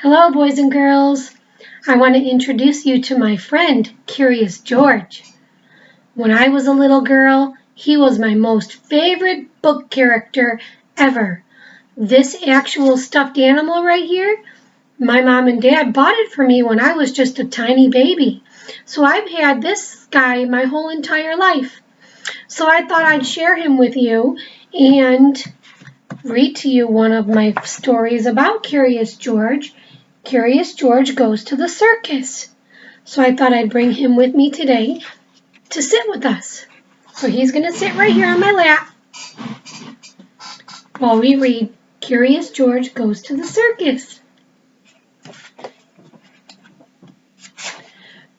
Hello, boys and girls. I want to introduce you to my friend, Curious George. When I was a little girl, he was my most favorite book character ever. This actual stuffed animal right here, my mom and dad bought it for me when I was just a tiny baby. So I've had this guy my whole entire life. So I thought I'd share him with you and read to you one of my stories about Curious George. Curious George goes to the circus. So I thought I'd bring him with me today to sit with us. So he's going to sit right here on my lap while we read Curious George Goes to the Circus.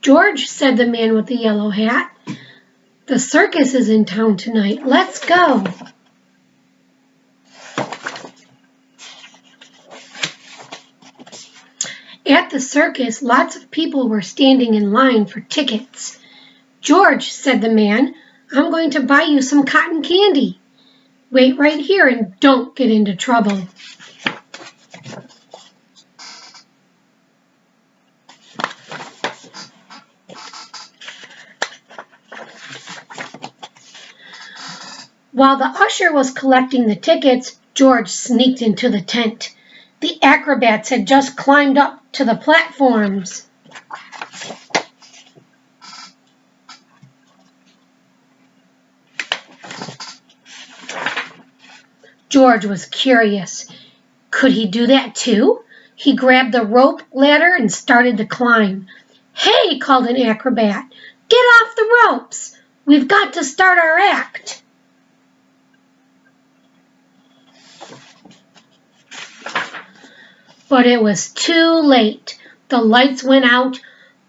"George," said the man with the yellow hat, "the circus is in town tonight. Let's go." At the circus, lots of people were standing in line for tickets. "George," said the man, "I'm going to buy you some cotton candy. Wait right here and don't get into trouble." While the usher was collecting the tickets, George sneaked into the tent. The acrobats had just climbed up to the platforms. George was curious. Could he do that too? He grabbed the rope ladder and started to climb. "Hey," called an acrobat, "get off the ropes. We've got to start our act." But it was too late. The lights went out.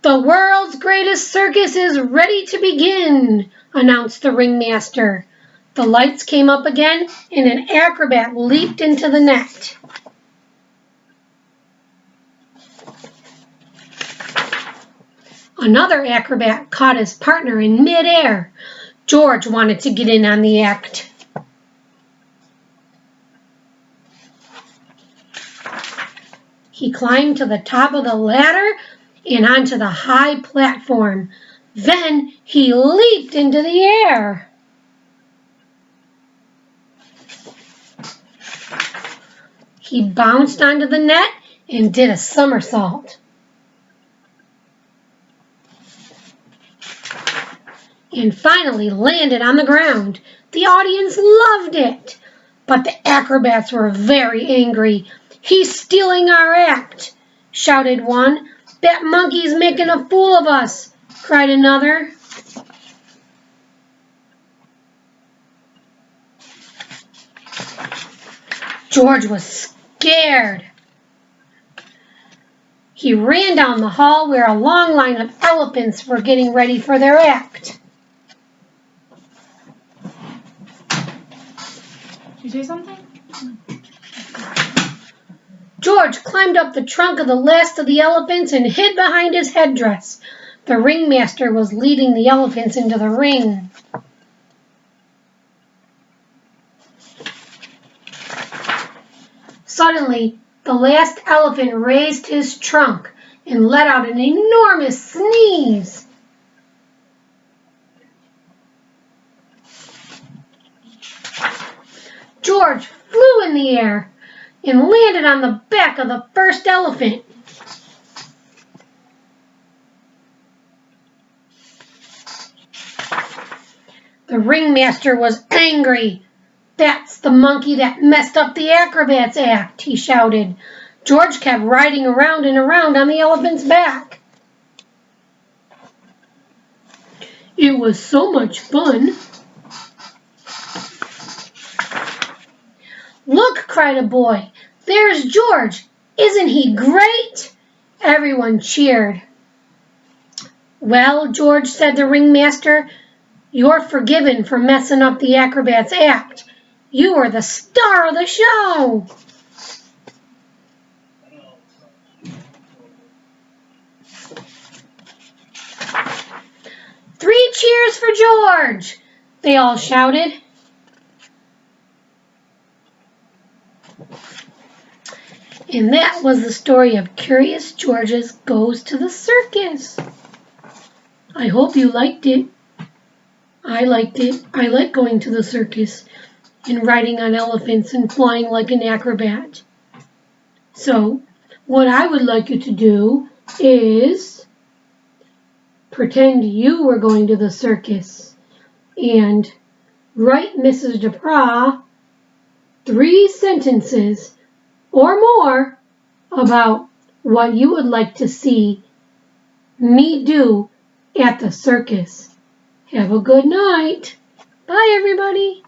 "The world's greatest circus is ready to begin," announced the ringmaster. The lights came up again, and an acrobat leaped into the net. Another acrobat caught his partner in midair. George wanted to get in on the act. He climbed to the top of the ladder and onto the high platform. Then he leaped into the air. He bounced onto the net and did a somersault. And finally landed on the ground. The audience loved it, but the acrobats were very angry. "He's stealing our act," shouted one. "That monkey's making a fool of us," cried another. George was scared. He ran down the hall where a long line of elephants were getting ready for their act. Did you say something? George climbed up the trunk of the last of the elephants and hid behind his headdress. The ringmaster was leading the elephants into the ring. Suddenly, the last elephant raised his trunk and let out an enormous sneeze. George flew in the air and landed on the back of the first elephant. The ringmaster was angry. "That's the monkey that messed up the acrobats act," he shouted. George kept riding around and around on the elephant's back. It was so much fun. "Look," cried a boy, "there's George. Isn't he great?" Everyone cheered. "Well, George," said the ringmaster, "you're forgiven for messing up the acrobats act. You were the star of the show." "Three cheers for George!" they all shouted. And that was the story of Curious George's Goes to the Circus. I hope you liked it. I liked it. I like going to the circus and riding on elephants and flying like an acrobat. So, what I would like you to do is pretend you were going to the circus and write Mrs. DePra 3 sentences or more about what you would like to see me do at the circus. Have a good night. Bye, everybody.